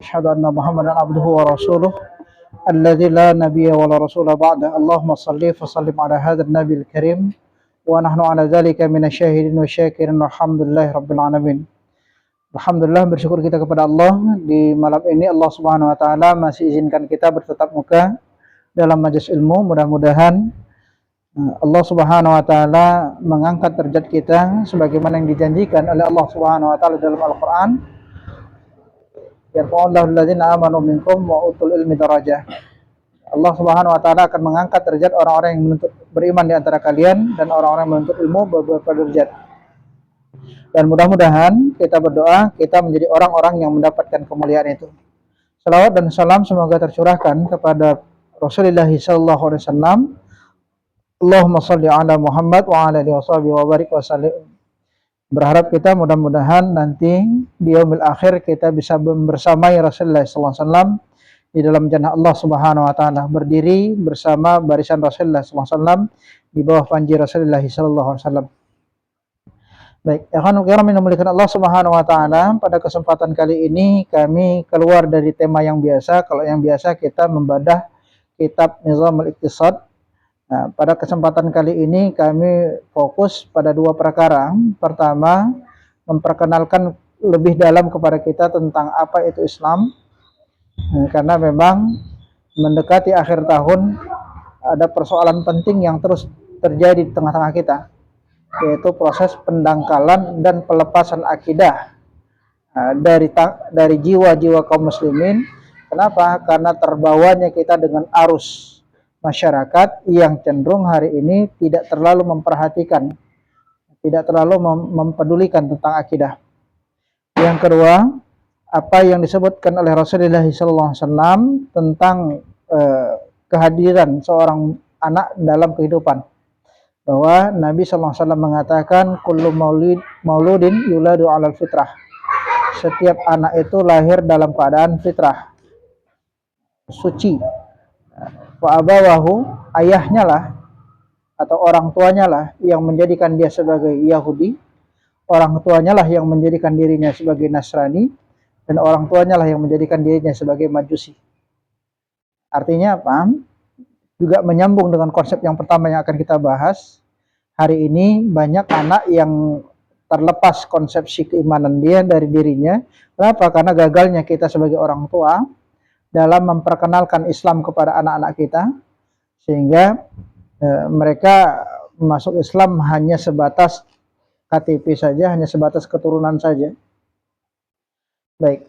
أشهد أن محمدا عبده ورسوله الذي لا نبي ولا رسول بعده. اللهم صل وسلم على هذا النبي الكريم ونحن على ذلك من الشاهدين والشاكرين والحمد لله رب العالمين. Alhamdulillah, bersyukur kita kepada Allah di malam ini Allah Subhanahu wa taala masih izinkan kita bertatap muka dalam majelis ilmu. Mudah-mudahan Allah Subhanahu wa taala mengangkat derajat kita sebagaimana yang dijanjikan oleh Allah Subhanahu wa taala dalam Al-Qur'an. Yarfa'ullahu alladzina amanu minkum wa utul ilmi darajah. Allah Subhanahu wa taala akan mengangkat derajat orang-orang yang menuntut beriman di antara kalian dan orang-orang yang menuntut ilmu beberapa derajat. Dan mudah-mudahan kita berdoa kita menjadi orang-orang yang mendapatkan kemuliaan itu. Salawat dan salam semoga tercurahkan kepada Rasulullah sallallahu alaihi wasallam. Allahumma shalli ala Muhammad wa ala alihi wa barik wa sallim. Berharap kita mudah-mudahan nanti di yaumil akhir kita bisa bersamai Rasulullah sallallahu alaihi wasallam di dalam jannah Allah Subhanahu wa taala, berdiri bersama barisan Rasulullah sallallahu alaihi wasallam di bawah panji Rasulullah sallallahu alaihi wasallam. Baik, ikhwan kiram yang dimuliakan Allah Subhanahu wa taala, pada kesempatan kali ini kami keluar dari tema yang biasa. Kalau yang biasa kita membadah kitab Nizamul Iqtisad. Nah, pada kesempatan kali ini kami fokus pada dua perkara. Pertama, memperkenalkan lebih dalam kepada kita tentang apa itu Islam. Karena memang mendekati akhir tahun ada persoalan penting yang terus terjadi di tengah-tengah kita, yaitu proses pendangkalan dan pelepasan akidah dari jiwa-jiwa kaum muslimin. Kenapa? Karena terbawanya kita dengan arus masyarakat yang cenderung hari ini tidak terlalu memperhatikan, tidak terlalu mempedulikan tentang akidah. Yang kedua, apa yang disebutkan oleh Rasulullah SAW tentang kehadiran seorang anak dalam kehidupan. Bahwa Nabi SAW mengatakan kullu mauludin yuladu alal fitrah. Setiap anak itu lahir dalam keadaan fitrah, suci. Wa abawahu, ayahnya lah atau orang tuanya lah yang menjadikan dia sebagai Yahudi, orang tuanya lah yang menjadikan dirinya sebagai Nasrani, dan orang tuanya lah yang menjadikan dirinya sebagai Majusi. Artinya apa? Juga menyambung dengan konsep yang pertama yang akan kita bahas. Hari ini banyak anak yang terlepas konsepsi keimanan dia dari dirinya. Kenapa? Karena gagalnya kita sebagai orang tua dalam memperkenalkan Islam kepada anak-anak kita, sehingga mereka masuk Islam hanya sebatas KTP saja, hanya sebatas keturunan saja. Baik.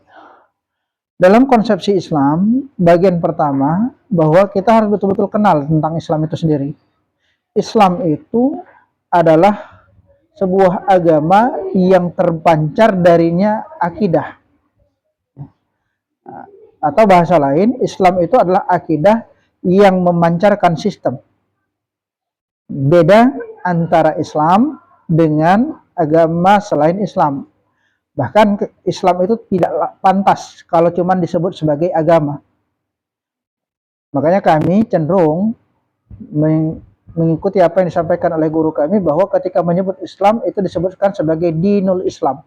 Dalam konsepsi Islam, bagian pertama bahwa kita harus betul-betul kenal tentang Islam itu sendiri. Islam itu adalah sebuah agama yang terpancar darinya akidah. Atau bahasa lain, Islam itu adalah akidah yang memancarkan sistem. Beda antara Islam dengan agama selain Islam. Bahkan Islam itu tidak pantas kalau cuma disebut sebagai agama. Makanya kami cenderung mengikuti apa yang disampaikan oleh guru kami, bahwa ketika menyebut Islam itu disebutkan sebagai dinul Islam.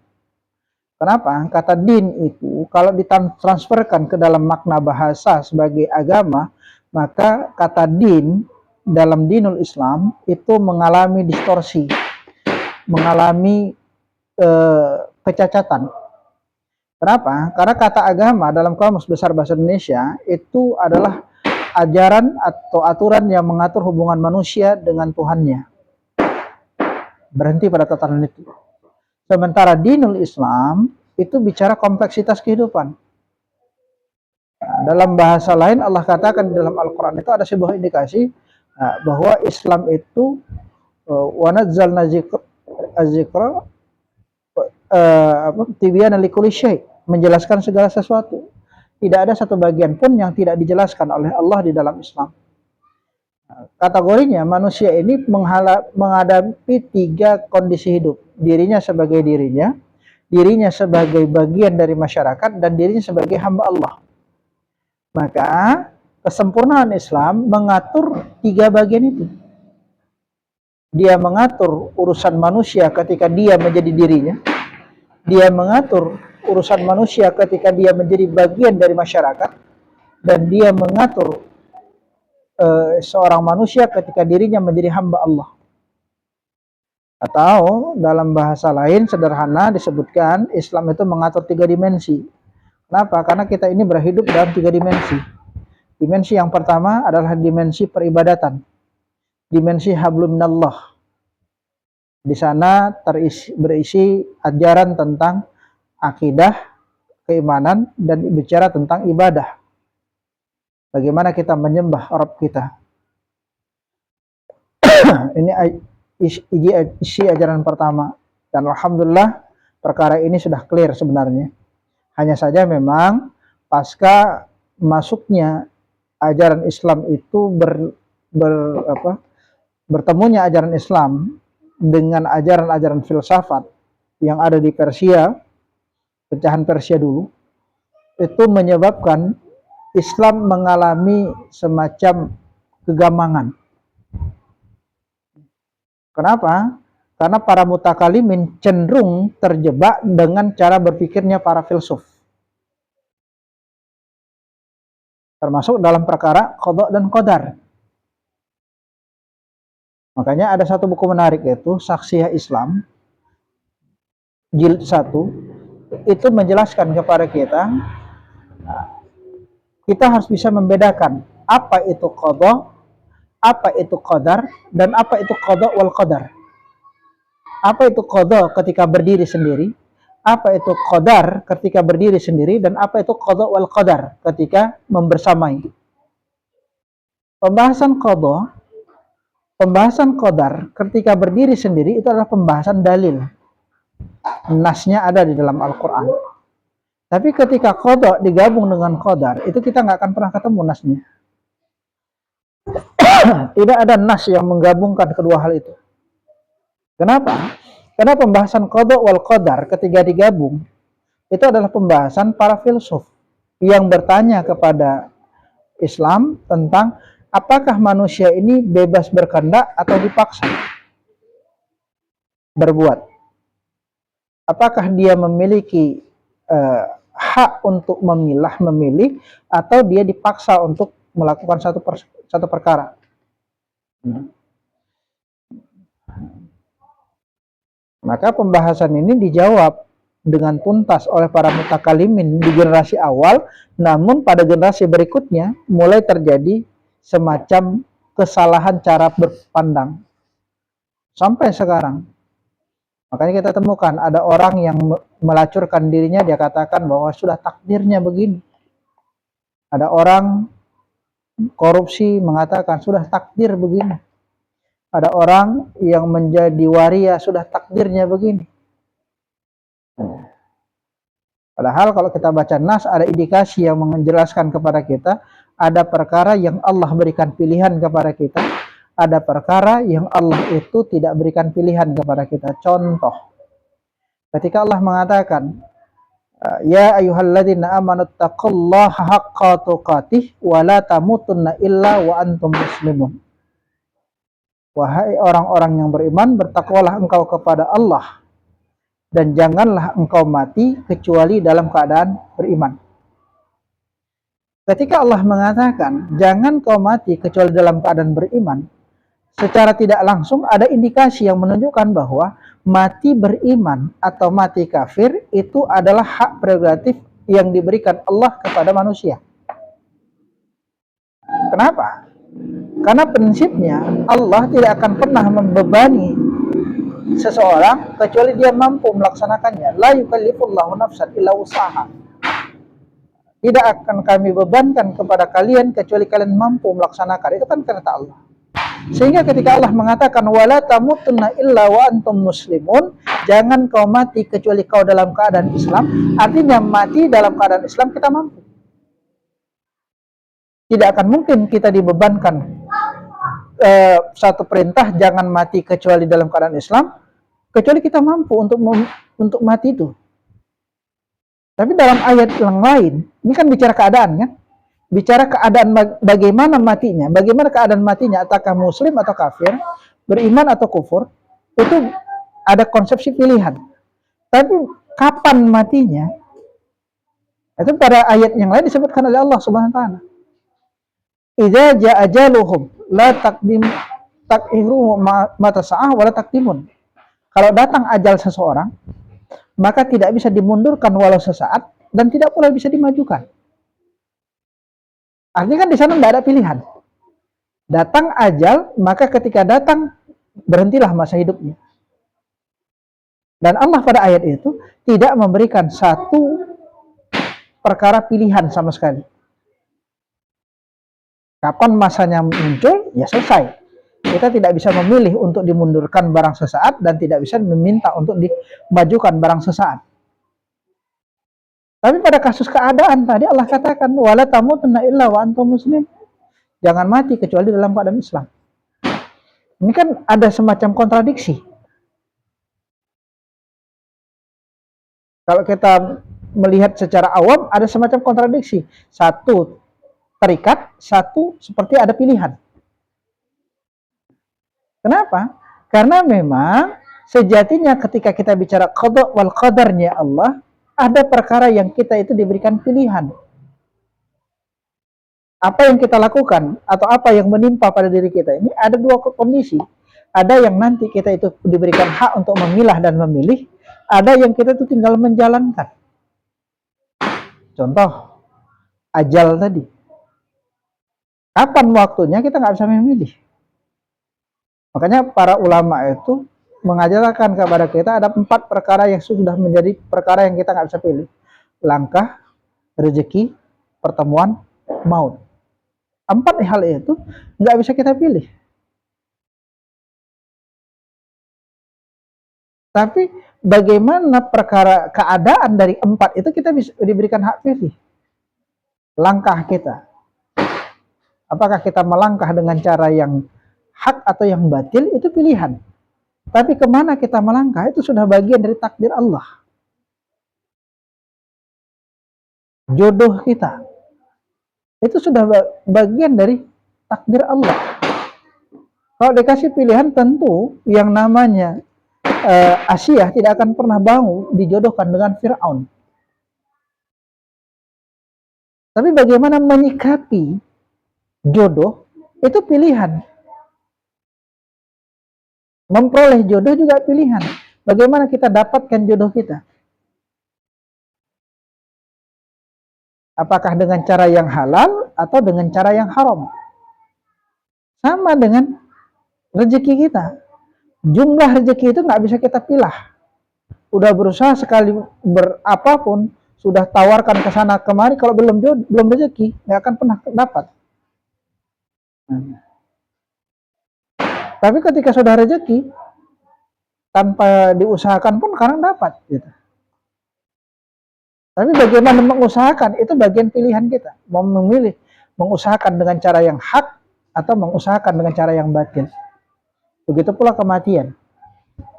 Kenapa? Kata din itu kalau ditransferkan ke dalam makna bahasa sebagai agama, maka kata din dalam dinul Islam itu mengalami distorsi, mengalami kecacatan. Kenapa? Karena kata agama dalam Kamus Besar Bahasa Indonesia itu adalah ajaran atau aturan yang mengatur hubungan manusia dengan Tuhannya. Berhenti pada tatanan itu. Sementara dinul Islam itu bicara kompleksitas kehidupan. Nah, dalam bahasa lain Allah katakan di dalam Al-Quran itu ada sebuah indikasi bahwa Islam itu wa nazzalna dzikra tibyana likulli syai', menjelaskan segala sesuatu. Tidak ada satu bagian pun yang tidak dijelaskan oleh Allah di dalam Islam. Kategorinya manusia ini menghadapi tiga kondisi hidup. Dirinya sebagai dirinya sebagai bagian dari masyarakat, dan dirinya sebagai hamba Allah. Maka kesempurnaan Islam mengatur tiga bagian itu. Dia mengatur urusan manusia ketika dia menjadi dirinya. Dia mengatur urusan manusia ketika dia menjadi bagian dari masyarakat dan dia mengatur seorang manusia ketika dirinya menjadi hamba Allah. Atau dalam bahasa lain sederhana disebutkan Islam itu mengatur 3 dimensi. Kenapa? Karena kita ini berhidup dalam 3 dimensi. Dimensi yang pertama adalah dimensi peribadatan. Dimensi hablum minallah. Di sana berisi ajaran tentang akidah, keimanan, dan bicara tentang ibadah. Bagaimana kita menyembah Rabb kita. Ini isi ajaran pertama. Dan alhamdulillah perkara ini sudah clear sebenarnya. Hanya saja memang pasca masuknya ajaran Islam itu bertemunya ajaran Islam dengan ajaran-ajaran filsafat yang ada di Persia, pecahan Persia dulu, itu menyebabkan Islam mengalami semacam kegamangan. Kenapa? Karena para mutakalimin cenderung terjebak dengan cara berpikirnya para filsuf. Termasuk dalam perkara qada dan qadar. Makanya ada satu buku menarik yaitu Saksiyah Islam jilid 1, itu menjelaskan kepada kita harus bisa membedakan apa itu qada, apa itu qadar, dan apa itu qada wal qadar. Apa itu qada ketika berdiri sendiri, apa itu qadar ketika berdiri sendiri, dan apa itu qada wal qadar ketika membersamai. Pembahasan qadar ketika berdiri sendiri itu adalah pembahasan dalil. Nasnya ada di dalam Al-Quran. Tapi ketika qada digabung dengan qadar, itu kita nggak akan pernah ketemu nasnya. Tidak ada nas yang menggabungkan kedua hal itu. Kenapa? Karena pembahasan qada wal qadar ketika digabung itu adalah pembahasan para filsuf yang bertanya kepada Islam tentang apakah manusia ini bebas berkehendak atau dipaksa berbuat. Apakah dia memiliki hak untuk memilih atau dia dipaksa untuk melakukan satu perkara. Maka pembahasan ini dijawab dengan tuntas oleh para mutakalimin di generasi awal, namun pada generasi berikutnya mulai terjadi semacam kesalahan cara berpandang. Sampai sekarang. Makanya kita temukan ada orang yang melacurkan dirinya, dia katakan bahwa sudah takdirnya begini. Ada orang korupsi mengatakan sudah takdir begini. Ada orang yang menjadi waria sudah takdirnya begini. Padahal kalau kita baca nas ada indikasi yang menjelaskan kepada kita ada perkara yang Allah berikan pilihan kepada kita, ada perkara yang Allah itu tidak berikan pilihan kepada kita. Contoh, ketika Allah mengatakan ya ayyuhalladzina amanu taqullaha haqqa tuqatih wa la tamutunna illa wa antum muslimun. Wahai orang-orang yang beriman, bertakwalah engkau kepada Allah dan janganlah engkau mati kecuali dalam keadaan beriman. Ketika Allah mengatakan jangan kau mati kecuali dalam keadaan beriman, secara tidak langsung ada indikasi yang menunjukkan bahwa mati beriman atau mati kafir itu adalah hak prerogatif yang diberikan Allah kepada manusia. Kenapa? Karena prinsipnya Allah tidak akan pernah membebani seseorang kecuali dia mampu melaksanakannya. La yukallifullahu nafsan illa wus'aha. Tidak akan kami bebankan kepada kalian kecuali kalian mampu melaksanakan. Itu kan kata Allah. Sehingga ketika Allah mengatakan wala tamutunna illa wa antum muslimun, jangan kau mati kecuali kau dalam keadaan Islam, artinya mati dalam keadaan Islam kita mampu. Tidak akan mungkin kita dibebankan satu perintah jangan mati kecuali dalam keadaan Islam, kecuali kita mampu untuk mati itu. Tapi dalam ayat yang lain, ini kan bicara keadaan kan? Bicara keadaan bagaimana matinya, apakah muslim atau kafir, beriman atau kufur, itu ada konsepsi pilihan. Tapi kapan matinya, Itu pada ayat yang lain disebutkan oleh Allah Subhanahu wa taala. Idza jaa ajaluhum la taqdim takhiru mata sa'ah wala takdimun. Kalau datang ajal seseorang, maka tidak bisa dimundurkan walau sesaat dan tidak pula bisa dimajukan. Artinya kan di sana tidak ada pilihan. Datang ajal, maka ketika datang berhentilah masa hidupnya. Dan Allah pada ayat itu tidak memberikan satu perkara pilihan sama sekali. Kapan masanya muncul, ya selesai. Kita tidak bisa memilih untuk dimundurkan barang sesaat dan tidak bisa meminta untuk dimajukan barang sesaat. Tapi pada kasus keadaan tadi Allah katakan wala tamutunna illa wa antum muslim. Jangan mati kecuali dalam keadaan Islam. Ini kan ada semacam kontradiksi. Kalau kita melihat secara awam ada semacam kontradiksi. Satu terikat, satu seperti ada pilihan. Kenapa? Karena memang sejatinya ketika kita bicara qada wal qadarnya Allah, ada perkara yang kita itu diberikan pilihan. Apa yang kita lakukan atau apa yang menimpa pada diri kita ini ada dua kondisi. Ada yang nanti kita itu diberikan hak untuk memilah dan memilih, ada yang kita itu tinggal menjalankan. Contoh, ajal tadi. Kapan waktunya kita nggak bisa memilih. Makanya para ulama itu mengajarkan kepada kita ada 4 perkara yang sudah menjadi perkara yang kita nggak bisa pilih. Langkah, rezeki, pertemuan, maut. 4 hal itu nggak bisa kita pilih. Tapi bagaimana perkara keadaan dari 4 itu kita bisa diberikan hak pilih. Langkah kita. Apakah kita melangkah dengan cara yang hak atau yang batil, itu pilihan. Tapi kemana kita melangkah, itu sudah bagian dari takdir Allah. Jodoh kita, itu sudah bagian dari takdir Allah. Kalau dikasih pilihan, tentu yang namanya Asia tidak akan pernah mau dijodohkan dengan Fir'aun. Tapi bagaimana menyikapi jodoh, itu pilihan. Memperoleh jodoh juga pilihan. Bagaimana kita dapatkan jodoh kita? Apakah dengan cara yang halal atau dengan cara yang haram? Sama dengan rezeki kita. Jumlah rezeki itu nggak bisa kita pilih. Udah berusaha sekali berapapun, sudah tawarkan ke sana kemari, kalau belum rezeki, nggak akan pernah dapat. Tapi ketika sudah rezeki, tanpa diusahakan pun kadang dapat. Gitu. Tapi bagaimana mengusahakan, itu bagian pilihan kita. Mau memilih, mengusahakan dengan cara yang hak, atau mengusahakan dengan cara yang batil. Begitu pula kematian.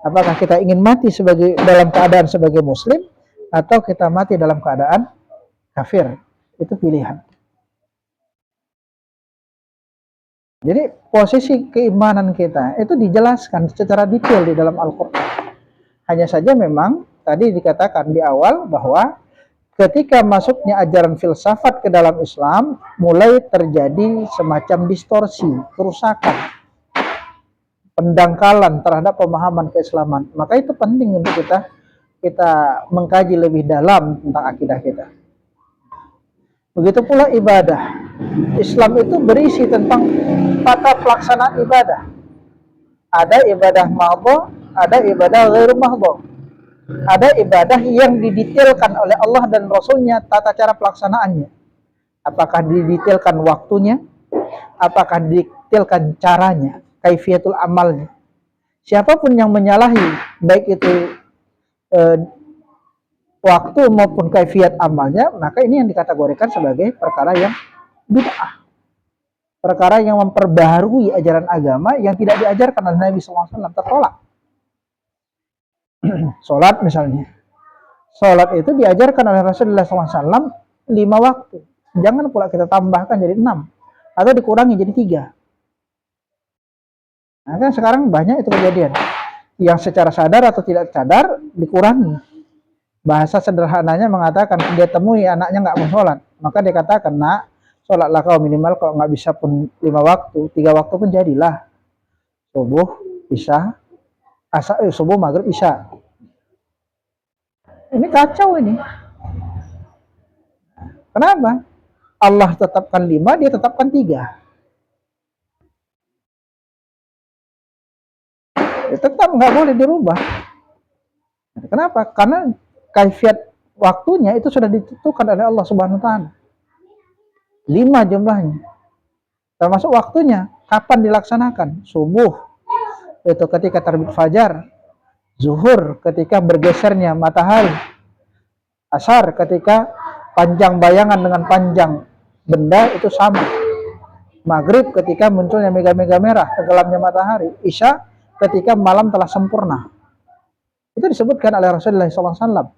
Apakah kita ingin mati dalam keadaan sebagai muslim, atau kita mati dalam keadaan kafir. Itu pilihan. Jadi posisi keimanan kita itu dijelaskan secara detail di dalam Al-Quran. Hanya saja memang tadi dikatakan di awal bahwa ketika masuknya ajaran filsafat ke dalam Islam, mulai terjadi semacam distorsi, kerusakan, pendangkalan terhadap pemahaman keislaman. Maka itu penting untuk kita mengkaji lebih dalam tentang akidah kita. Begitu pula ibadah. Islam itu berisi tentang tata pelaksanaan ibadah. Ada ibadah mahdhah, ada ibadah ghairu mahdhah. Ada ibadah yang didetailkan oleh Allah dan Rasulnya tata cara pelaksanaannya. Apakah didetailkan waktunya? Apakah didetailkan caranya? Kaifiatul amalnya. Siapapun yang menyalahi, baik itu waktu maupun kaifiat amalnya, maka ini yang dikategorikan sebagai perkara yang bid'ah. Perkara yang memperbaharui ajaran agama yang tidak diajarkan oleh Nabi SAW, tertolak. Sholat misalnya. Sholat itu diajarkan oleh Rasulullah SAW 5 waktu. Jangan pula kita tambahkan jadi 6. Atau dikurangi jadi 3. Nah kan sekarang banyak itu kejadian. Yang secara sadar atau tidak sadar dikurangi. Bahasa sederhananya mengatakan dia temui anaknya nggak mau sholat, maka dia katakan, nak, sholatlah kau minimal kalau nggak bisa pun 5 waktu, 3 waktu pun jadilah. Subuh, isya, subuh, maghrib, isya. Ini kacau ini. Kenapa? Allah tetapkan 5, dia tetapkan 3. Ya, tetap nggak boleh dirubah. Kenapa? Karena kaifiat waktunya itu sudah ditentukan oleh Allah Subhanahu wa taala. 5 jumlahnya. Termasuk waktunya, kapan dilaksanakan? Subuh, itu ketika terbit fajar. Zuhur, ketika bergesernya matahari. Asar, ketika panjang bayangan dengan panjang benda itu sama. Maghrib, ketika munculnya mega-mega merah, tenggelamnya matahari. Isya, ketika malam telah sempurna. Itu disebutkan oleh Rasulullah SAW.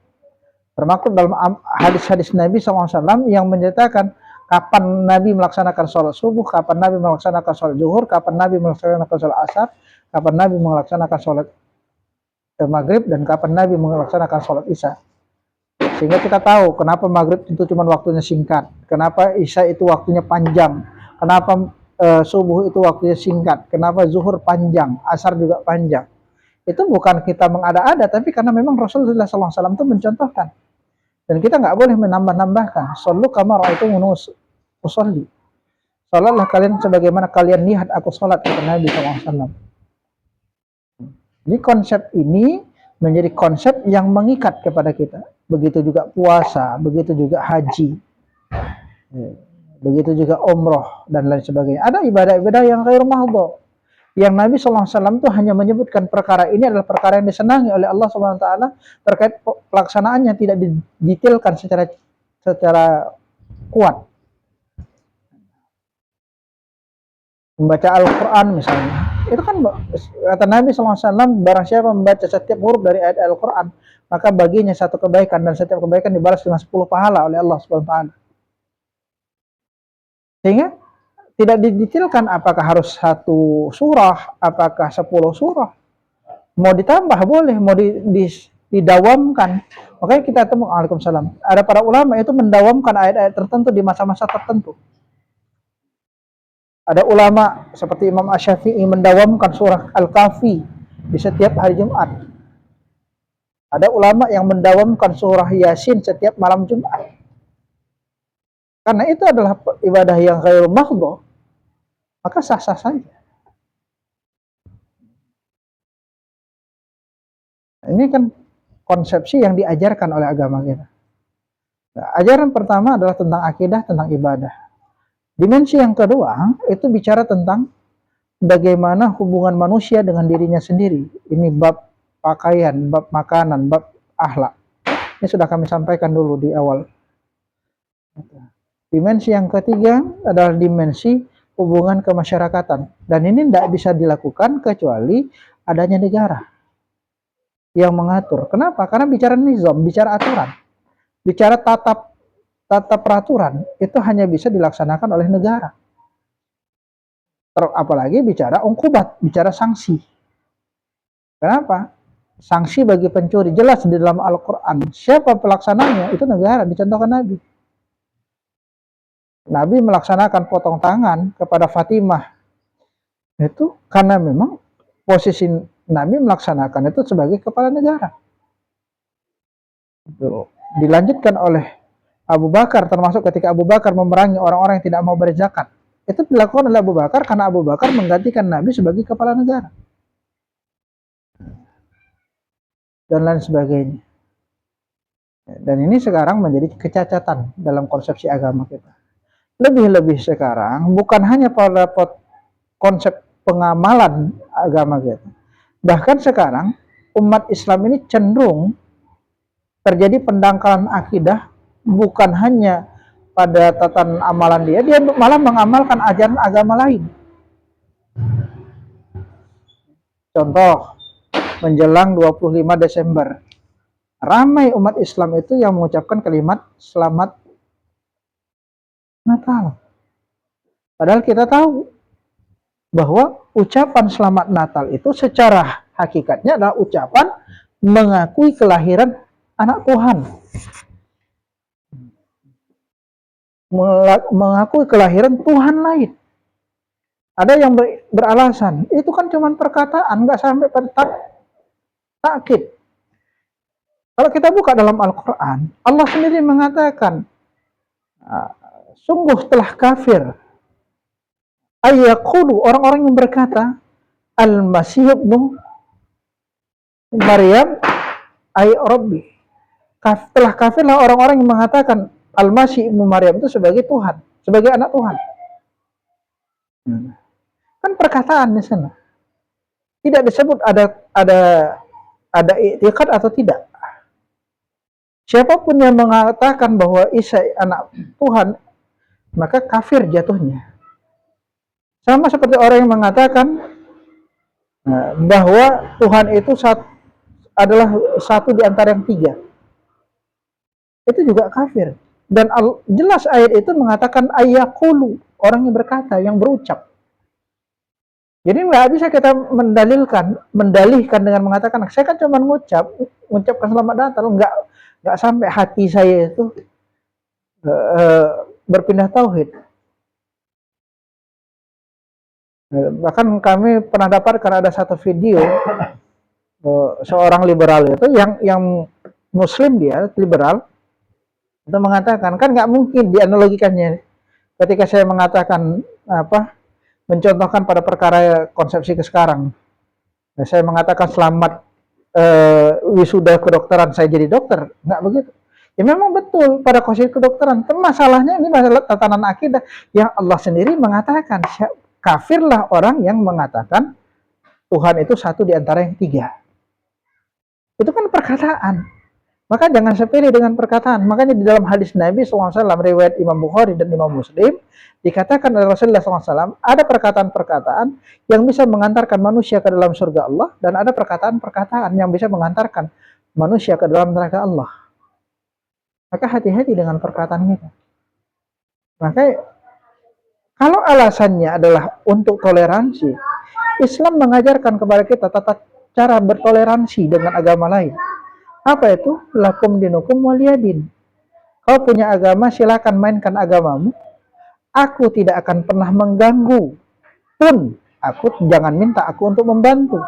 Termaktub dalam hadis-hadis Nabi SAW yang menyatakan kapan Nabi melaksanakan sholat subuh, kapan Nabi melaksanakan sholat zuhur, kapan Nabi melaksanakan sholat asar, kapan Nabi melaksanakan sholat maghrib, dan kapan Nabi melaksanakan sholat isya. Sehingga kita tahu kenapa maghrib itu cuma waktunya singkat, kenapa isya itu waktunya panjang, kenapa subuh itu waktunya singkat, kenapa zuhur panjang, asar juga panjang. Itu bukan kita mengada-ada, tapi karena memang Rasulullah SAW itu mencontohkan. Dan kita nggak boleh menambah-nambahkan. Sallu kama ra'aitumuni usolli. Salatlah kalian sebagaimana kalian lihat aku salat, kata Nabi SAW. Jadi konsep ini menjadi konsep yang mengikat kepada kita. Begitu juga puasa, begitu juga haji, begitu juga umroh dan lain sebagainya. Ada ibadah-ibadah yang ghairu mahdhur, yang Nabi SAW itu hanya menyebutkan perkara ini adalah perkara yang disenangi oleh Allah SWT, terkait pelaksanaannya tidak didetailkan secara kuat. Membaca Al-Quran misalnya, itu kan kata Nabi SAW, barang siapa membaca setiap huruf dari ayat Al-Quran, maka baginya 1 kebaikan, dan setiap kebaikan dibalas dengan 10 pahala oleh Allah SWT. Sehingga tidak didetailkan apakah harus 1 surah, apakah 10 surah. Mau ditambah boleh, mau didawamkan. Makanya kita temu, Waalaikumsalam, ada para ulama itu mendawamkan ayat-ayat tertentu di masa-masa tertentu. Ada ulama seperti Imam Asy-Syafi'i mendawamkan surah Al-Kahfi di setiap hari Jumat. Ada ulama yang mendawamkan surah Yasin setiap malam Jumat. Karena itu adalah ibadah yang ghairu mahdhur, maka sah-sah saja. Ini kan konsepsi yang diajarkan oleh agama kita. Nah, ajaran pertama adalah tentang akidah, tentang ibadah. Dimensi yang kedua itu bicara tentang bagaimana hubungan manusia dengan dirinya sendiri. Ini bab pakaian, bab makanan, bab akhlak. Ini sudah kami sampaikan dulu di awal. Dimensi yang ketiga adalah dimensi hubungan kemasyarakatan. Dan ini tidak bisa dilakukan kecuali adanya negara yang mengatur. Kenapa? Karena bicara nizam, bicara aturan, bicara tata peraturan, itu hanya bisa dilaksanakan oleh negara. Apalagi bicara ungkubat, bicara sanksi. Kenapa? Sanksi bagi pencuri jelas di dalam Al-Quran. Siapa pelaksananya? Itu negara, dicontohkan Nabi. Nabi melaksanakan potong tangan kepada Fatimah. Itu karena memang posisi Nabi melaksanakan itu sebagai kepala negara. Itu dilanjutkan oleh Abu Bakar, termasuk ketika Abu Bakar memerangi orang-orang yang tidak mau berzakat. Itu dilakukan oleh Abu Bakar karena Abu Bakar menggantikan Nabi sebagai kepala negara. Dan lain sebagainya. Dan ini sekarang menjadi kecacatan dalam konsepsi agama kita. Lebih-lebih sekarang bukan hanya pada konsep pengamalan agama kita. Bahkan sekarang umat Islam ini cenderung terjadi pendangkalan akidah, bukan hanya pada tatanan amalan dia malah mengamalkan ajaran agama lain. Contoh, menjelang 25 Desember, ramai umat Islam itu yang mengucapkan kalimat selamat Natal. Padahal kita tahu bahwa ucapan selamat Natal itu secara hakikatnya adalah ucapan mengakui kelahiran anak Tuhan, mengakui kelahiran Tuhan lain. Ada yang beralasan itu kan cuma perkataan, nggak sampai takkid. Kalau kita buka dalam Al-Quran, Allah sendiri mengatakan, sungguh telah kafir ayyaqulu, orang-orang yang berkata Al-Masih ibnu Maryam ay Rabbi. Telah kafirlah orang-orang yang mengatakan Al-Masih ibnu Maryam itu sebagai Tuhan, sebagai anak Tuhan. Kan perkataan di sana. Tidak disebut ada i'tiqad atau tidak. Siapapun yang mengatakan bahwa Isa anak Tuhan, maka kafir jatuhnya. Sama seperti orang yang mengatakan bahwa Tuhan itu adalah satu di antara yang tiga. Itu juga kafir. Dan jelas ayat itu mengatakan ayyaqulu, orang yang berkata, yang berucap. Jadi nggak bisa kita mendalihkan dengan mengatakan, saya kan cuma mengucapkan selamat datang, nggak sampai hati saya itu berpindah tauhid. Bahkan kami pernah dapatkan ada satu video seorang liberal itu yang Muslim, dia liberal, itu mengatakan, kan nggak mungkin dianalogikannya ketika saya mengatakan mencontohkan pada perkara konsepsi ke sekarang. Nah, saya mengatakan selamat wisuda kedokteran saya jadi dokter, nggak begitu. Ya memang betul pada konsep kedokteran. Masalahnya ini masalah tatanan akidah yang Allah sendiri mengatakan kafirlah orang yang mengatakan Tuhan itu satu di antara yang tiga. Itu kan perkataan. Maka jangan sepele dengan perkataan. Makanya di dalam hadis Nabi SAW, riwayat Imam Bukhari dan Imam Muslim, dikatakan oleh Rasulullah SAW, ada perkataan-perkataan yang bisa mengantarkan manusia ke dalam surga Allah, dan ada perkataan-perkataan yang bisa mengantarkan manusia ke dalam neraka Allah. Maka hati-hati dengan perkataan kita. Maka kalau alasannya adalah untuk toleransi, Islam mengajarkan kepada kita tata cara bertoleransi dengan agama lain. Apa itu? Lakum dinukum waliyadin. Kau punya agama, silakan mainkan agamamu. Aku tidak akan pernah mengganggu. Pun aku jangan minta aku untuk membantu.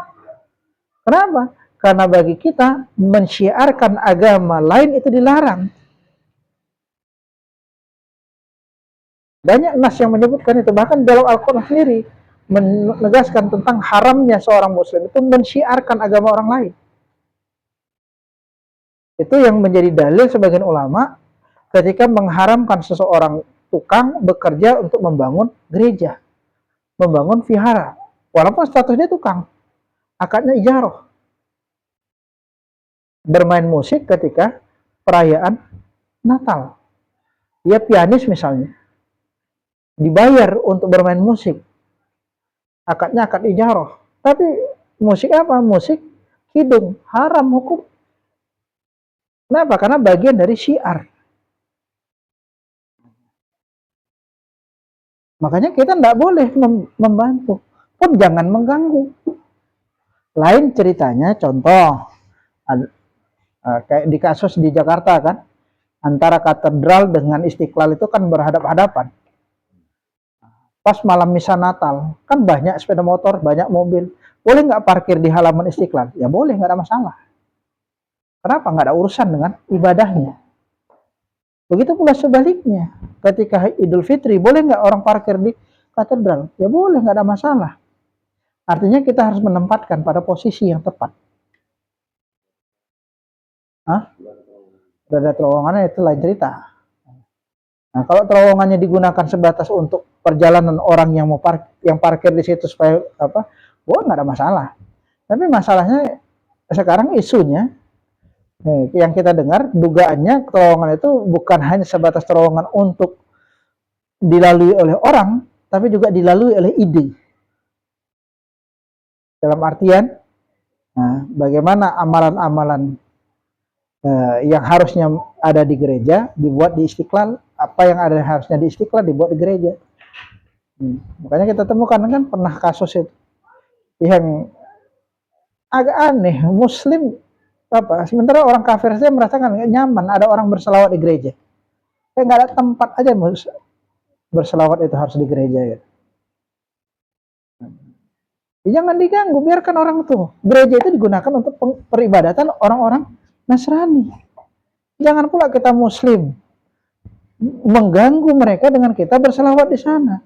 Kenapa? Karena bagi kita mensyiarkan agama lain itu dilarang. Banyak nas yang menyebutkan itu. Bahkan dalam Al-Quran sendiri menegaskan tentang haramnya seorang muslim itu mensyiarkan agama orang lain. Itu yang menjadi dalil sebagian ulama ketika mengharamkan seseorang tukang bekerja untuk membangun gereja, membangun vihara, walaupun statusnya tukang, akadnya ijarah. Bermain musik ketika perayaan Natal, dia pianis misalnya, dibayar untuk bermain musik, akadnya akad ijarah. Tapi musik apa? Musik kidung, haram hukum. Kenapa? Karena bagian dari syiar. Makanya kita tidak boleh membantu, pun jangan mengganggu. Lain ceritanya, contoh, kayak di kasus di Jakarta kan, antara katedral dengan Istiqlal itu kan berhadap-hadapan. Pas malam misa Natal, kan banyak sepeda motor, banyak mobil. Boleh nggak parkir di halaman Istiqlal? Ya boleh, nggak ada masalah. Kenapa? Nggak ada urusan dengan ibadahnya. Begitu pula sebaliknya, ketika Idul Fitri, boleh nggak orang parkir di katedral? Ya boleh, nggak ada masalah. Artinya kita harus menempatkan pada posisi yang tepat. Ada terowongannya itu lain cerita. Nah, kalau terowongannya digunakan sebatas untuk perjalanan orang yang parkir di situ supaya boleh, nggak ada masalah. Tapi masalahnya sekarang isunya yang kita dengar, dugaannya terowongan itu bukan hanya sebatas terowongan untuk dilalui oleh orang, tapi juga dilalui oleh ide. Dalam artian, bagaimana amalan-amalan yang harusnya ada di gereja dibuat di Istiqlal, apa yang ada harusnya di Istiqlal dibuat di gereja. Makanya kita temukan kan pernah kasus itu yang agak aneh, Muslim Apa? Sementara orang kafir saja merasakan nggak nyaman ada orang berselawat di gereja. Kayak nggak ada tempat aja berselawat itu harus di gereja ya. Jangan diganggu, biarkan orang tuh. Gereja itu digunakan untuk peribadatan orang-orang Nasrani. Jangan pula kita Muslim mengganggu mereka dengan kita berselawat di sana.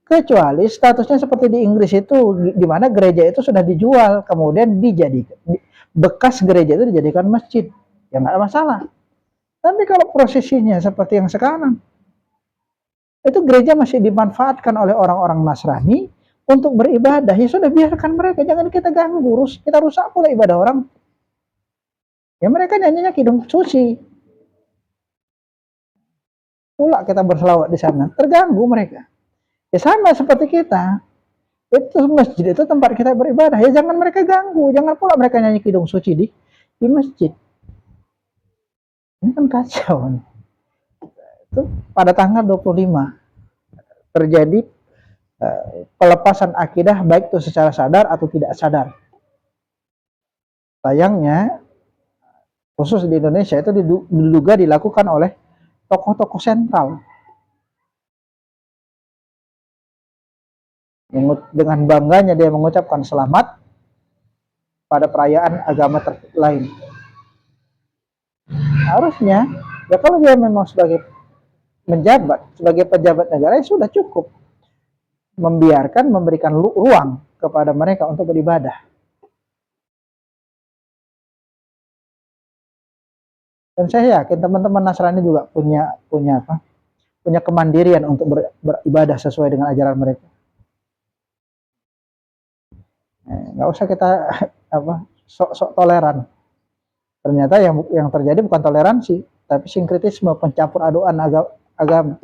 Kecuali statusnya seperti di Inggris itu, di mana gereja itu sudah dijual, kemudian dijadikan bekas gereja itu dijadikan masjid, ya nggak ada masalah. Tapi kalau prosesinya seperti yang sekarang, itu gereja masih dimanfaatkan oleh orang-orang Nasrani untuk beribadah. Ya sudah, biarkan mereka, jangan kita ganggu, kita rusak pula ibadah orang. Ya mereka nyanyinya kidung suci, pula kita berselawat di sana, terganggu mereka. Ya sama seperti kita, itu masjid itu tempat kita beribadah, ya jangan mereka ganggu, jangan pula mereka nyanyi kidung suci di masjid. Ini kan kacau. Itu pada tanggal 25 terjadi pelepasan akidah, baik itu secara sadar atau tidak sadar. Sayangnya khusus di Indonesia itu diduga dilakukan oleh tokoh-tokoh sentral. Dengan bangganya dia mengucapkan selamat pada perayaan agama lain. Harusnya, ya kalau dia memang sebagai pejabat negara, ya sudah cukup memberikan ruang kepada mereka untuk beribadah. Dan saya yakin teman-teman Nasrani juga punya kemandirian untuk beribadah sesuai dengan ajaran mereka. Nggak usah kita sok-sok toleran. Ternyata yang terjadi bukan toleransi, tapi sinkretisme, pencampur aduan agama.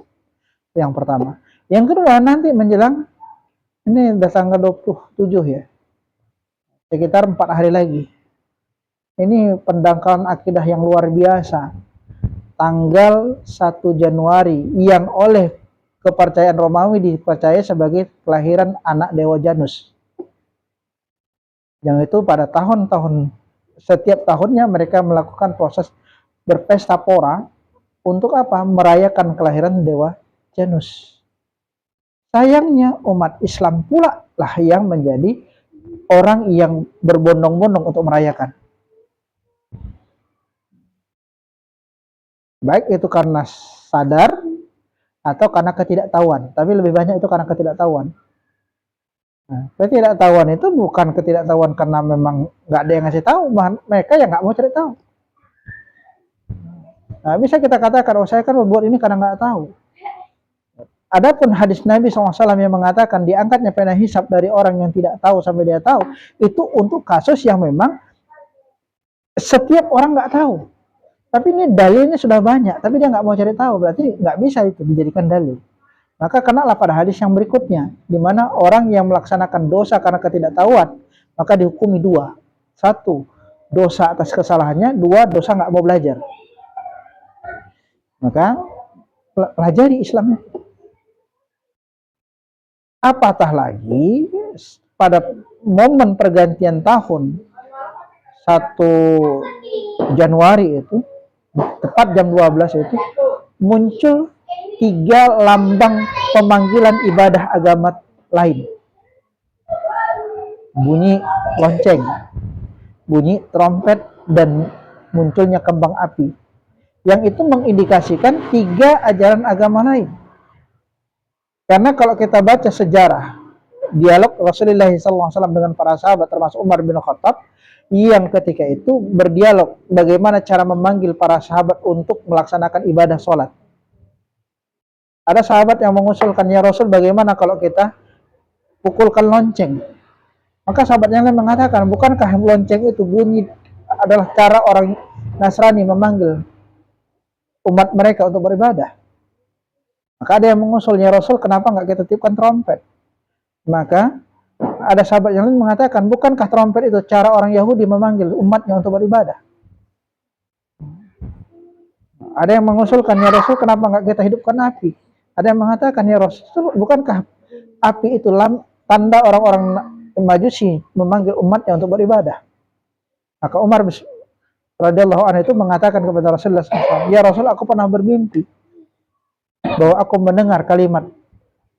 Yang pertama. Yang kedua, nanti menjelang ini udah tanggal 27 ya, sekitar 4 hari lagi. Ini pendangkalan akidah yang luar biasa. Tanggal 1 Januari yang oleh kepercayaan Romawi dipercaya sebagai kelahiran anak Dewa Janus. Yang itu pada setiap tahunnya mereka melakukan proses berpesta pora untuk apa? Merayakan kelahiran Dewa Janus. Sayangnya umat Islam pula lah yang menjadi orang yang berbondong-bondong untuk merayakan. Baik itu karena sadar atau karena ketidaktahuan, tapi lebih banyak itu karena ketidaktahuan. Nah, ketidaktahuan itu bukan ketidaktahuan karena memang nggak ada yang ngasih tahu, mereka yang nggak mau cari tahu. Nah, bisa kita katakan, oh saya kan membuat ini karena nggak tahu. Adapun hadis Nabi SAW yang mengatakan diangkatnya pena hisab dari orang yang tidak tahu sampai dia tahu, itu untuk kasus yang memang setiap orang nggak tahu. Tapi ini dalilnya sudah banyak, tapi dia nggak mau cari tahu, berarti nggak bisa itu dijadikan dalil. Maka kenalah pada hadis yang berikutnya, di mana orang yang melaksanakan dosa karena ketidaktahuan, maka dihukumi 2. 1, dosa atas kesalahannya. 2, dosa nggak mau belajar. Maka pelajari Islamnya. Apatah lagi pada momen pergantian tahun 1 Januari itu, tepat jam 12 itu, muncul 3 lambang pemanggilan ibadah agama lain. Bunyi lonceng, bunyi trompet, dan munculnya kembang api. Yang itu mengindikasikan 3 ajaran agama lain. Karena kalau kita baca sejarah dialog Rasulullah SAW dengan para sahabat, termasuk Umar bin Khattab, yang ketika itu berdialog bagaimana cara memanggil para sahabat untuk melaksanakan ibadah sholat. Ada sahabat yang mengusulkan, ya Rasul, bagaimana kalau kita pukulkan lonceng? Maka sahabat yang lain mengatakan, bukankah lonceng itu bunyi adalah cara orang Nasrani memanggil umat mereka untuk beribadah? Maka ada yang mengusul, ya Rasul, kenapa nggak kita tiupkan trompet? Maka ada sahabat yang lain mengatakan, bukankah trompet itu cara orang Yahudi memanggil umatnya untuk beribadah? Ada yang mengusulkan, ya Rasul, kenapa nggak kita hidupkan api? Ada yang mengatakan, ya Rasul, bukankah api itu tanda orang-orang Majusi memanggil umatnya untuk beribadah? Maka Umar radhiyallahu anhu itu mengatakan kepada Rasulullah SAW, ya Rasul, aku pernah bermimpi bahwa aku mendengar kalimat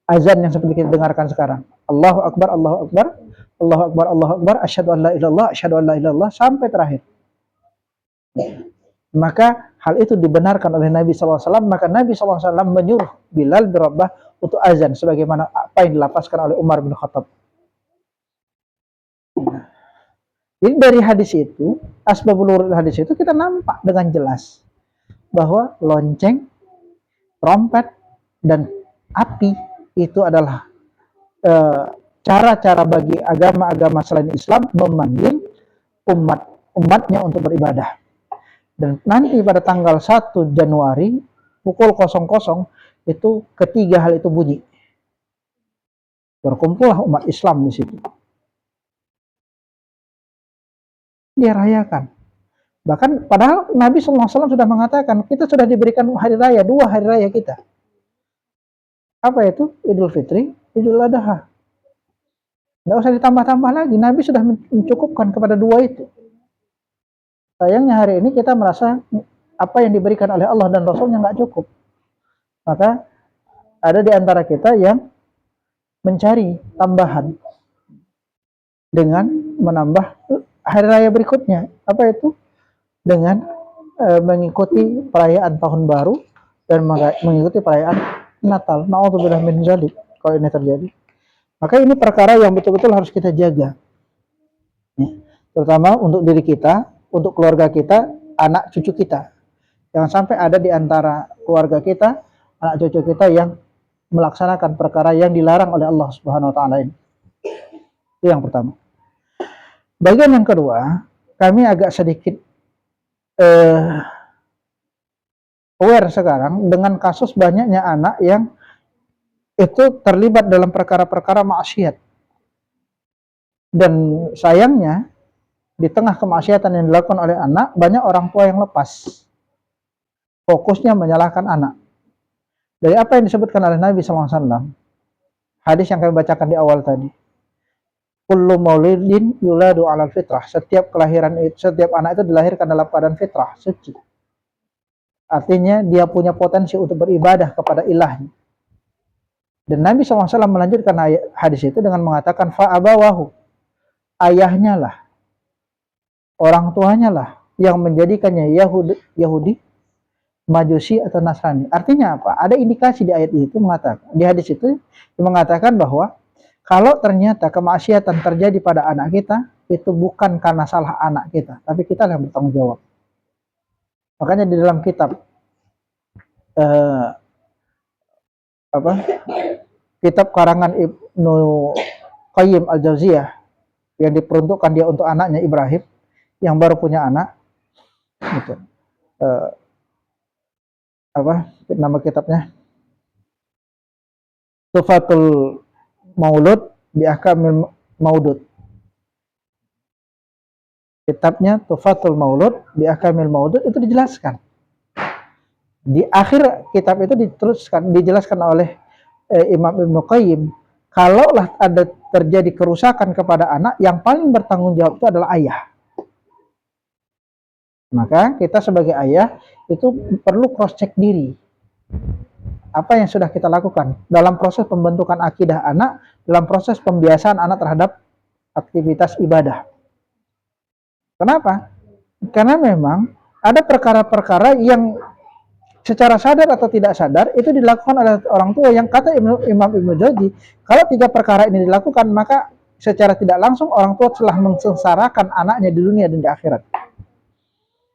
azan yang seperti kita dengarkan sekarang. Allahu Akbar, Allahu Akbar, Allahu Akbar, Allahu Akbar, asyhadu an la ilallah, asyhadu an la ilallah, sampai terakhir. Maka hal itu dibenarkan oleh Nabi SAW, maka Nabi SAW menyuruh Bilal bin Rabah untuk azan, sebagaimana apa yang dilapaskan oleh Umar bin Khattab. Jadi dari hadis itu, asbabul wurud hadis itu, kita nampak dengan jelas bahwa lonceng, trompet, dan api itu adalah cara-cara bagi agama-agama selain Islam memanggil umatnya untuk beribadah. Dan nanti pada tanggal 1 Januari pukul 00 itu ketiga hal itu bunyi. Berkumpullah umat Islam di situ. Dia rayakan. Bahkan padahal Nabi SAW sudah mengatakan kita sudah diberikan hari raya, 2 hari raya kita. Apa itu? Idul Fitri, Idul Adha. Nggak usah ditambah-tambah lagi. Nabi sudah mencukupkan kepada 2 itu. Sayangnya hari ini kita merasa apa yang diberikan oleh Allah dan Rasulnya nggak cukup. Maka ada di antara kita yang mencari tambahan dengan menambah hari raya berikutnya. Apa itu? Dengan mengikuti perayaan tahun baru dan mengikuti perayaan Natal. Na'udzubillah min dzalik kalau ini terjadi. Maka ini perkara yang betul-betul harus kita jaga. Ya. Terutama untuk diri kita, untuk keluarga kita, anak cucu kita. Jangan sampai ada di antara keluarga kita, anak cucu kita yang melaksanakan perkara yang dilarang oleh Allah Subhanahu wa taala ini. Itu yang pertama. Bagian yang kedua, kami agak sedikit aware sekarang dengan kasus banyaknya anak yang itu terlibat dalam perkara-perkara maksiat. Dan sayangnya di tengah kemaksiatan yang dilakukan oleh anak, banyak orang tua yang lepas. Fokusnya menyalahkan anak. Dari apa yang disebutkan oleh Nabi SAW, hadis yang kami bacakan di awal tadi. Kullu maulidin yuladu 'alal fitrah. Setiap anak itu dilahirkan dalam keadaan fitrah, suci. Artinya dia punya potensi untuk beribadah kepada ilahnya. Dan Nabi SAW melanjutkan hadis itu dengan mengatakan fa'abawahu. Ayahnya lah, orang tuanya lah yang menjadikannya Yahudi, Majusi atau Nasrani. Artinya apa? Ada indikasi di ayat itu mengatakan, di hadis itu mengatakan bahwa kalau ternyata kemaksiatan terjadi pada anak kita, itu bukan karena salah anak kita, tapi kita yang bertanggung jawab. Makanya di dalam kitab kitab karangan Ibnu Qayyim Al-Jauziyah yang diperuntukkan dia untuk anaknya Ibrahim yang baru punya anak, gitu. Nama kitabnya Tufatul Maulud bi Ahkamil Maudud. Kitabnya Tufatul Maulud bi Ahkamil Maudud itu dijelaskan. Di akhir kitab itu dijelaskan oleh Imam Ibnu Qayyim, kalaulah ada terjadi kerusakan kepada anak, yang paling bertanggung jawab itu adalah ayah. Maka kita sebagai ayah itu perlu cross check diri. Apa yang sudah kita lakukan dalam proses pembentukan akidah anak, dalam proses pembiasaan anak terhadap aktivitas ibadah. Kenapa? Karena memang ada perkara-perkara yang secara sadar atau tidak sadar itu dilakukan oleh orang tua, yang kata Imam Ibnu Jauzi, kalau 3 perkara ini dilakukan, maka secara tidak langsung orang tua telah mensengsarakan anaknya di dunia dan di akhirat.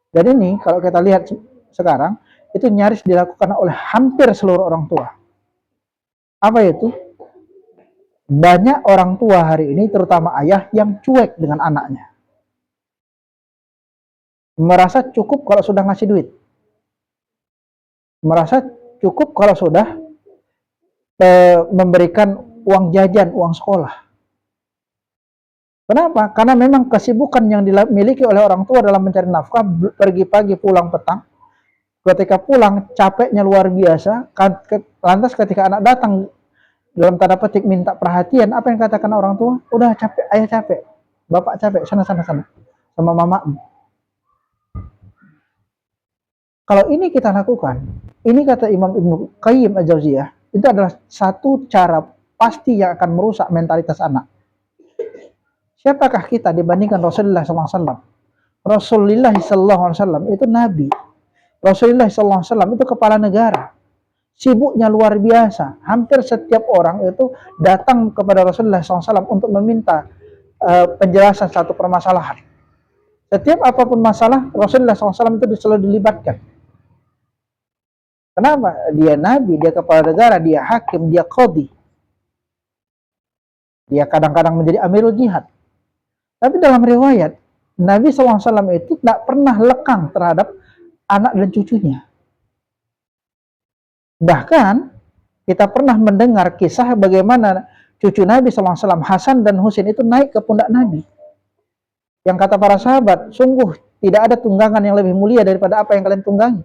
Dan ini kalau kita lihat sekarang, itu nyaris dilakukan oleh hampir seluruh orang tua. Apa itu? Banyak orang tua hari ini, terutama ayah, yang cuek dengan anaknya. Merasa cukup kalau sudah ngasih duit. Merasa cukup kalau sudah memberikan uang jajan, uang sekolah. Kenapa? Karena memang kesibukan yang dimiliki oleh orang tua dalam mencari nafkah, pergi pagi pulang petang. Ketika pulang capeknya luar biasa. Lantas ketika anak datang dalam tanda petik minta perhatian, apa yang katakan orang tua? Udah capek, ayah capek, bapak capek, sana sama mama. Kalau ini kita lakukan, ini kata Imam Ibnu Qayyim Al-Jauziyah, itu adalah satu cara pasti yang akan merusak mentalitas anak. Siapakah kita dibandingkan Rasulullah SAW? Rasulullah SAW itu nabi. Rasulullah SAW itu kepala negara. Sibuknya luar biasa. Hampir setiap orang itu datang kepada Rasulullah SAW untuk meminta penjelasan satu permasalahan. Setiap apapun masalah, Rasulullah SAW itu selalu dilibatkan. Kenapa? Dia nabi, dia kepala negara, dia hakim, dia qadhi. Dia kadang-kadang menjadi amirul jihad. Tapi dalam riwayat, Nabi SAW itu tidak pernah lekang terhadap anak dan cucunya. Bahkan, kita pernah mendengar kisah bagaimana cucu Nabi SAW, Hasan dan Husain itu naik ke pundak Nabi. Yang kata para sahabat, sungguh tidak ada tunggangan yang lebih mulia daripada apa yang kalian tunggangi.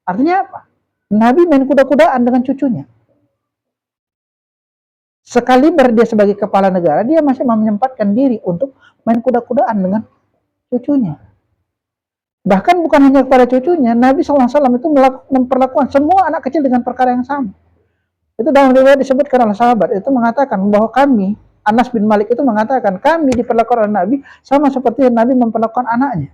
Artinya apa? Nabi main kuda-kudaan dengan cucunya. Sekali dia sebagai kepala negara, dia masih menyempatkan diri untuk main kuda-kudaan dengan cucunya. Bahkan bukan hanya kepada cucunya, Nabi SAW itu memperlakukan semua anak kecil dengan perkara yang sama. Itu dalam riwayat disebutkan oleh sahabat, itu mengatakan bahwa kami, Anas bin Malik itu mengatakan, kami diperlakukan oleh Nabi sama seperti Nabi memperlakukan anaknya.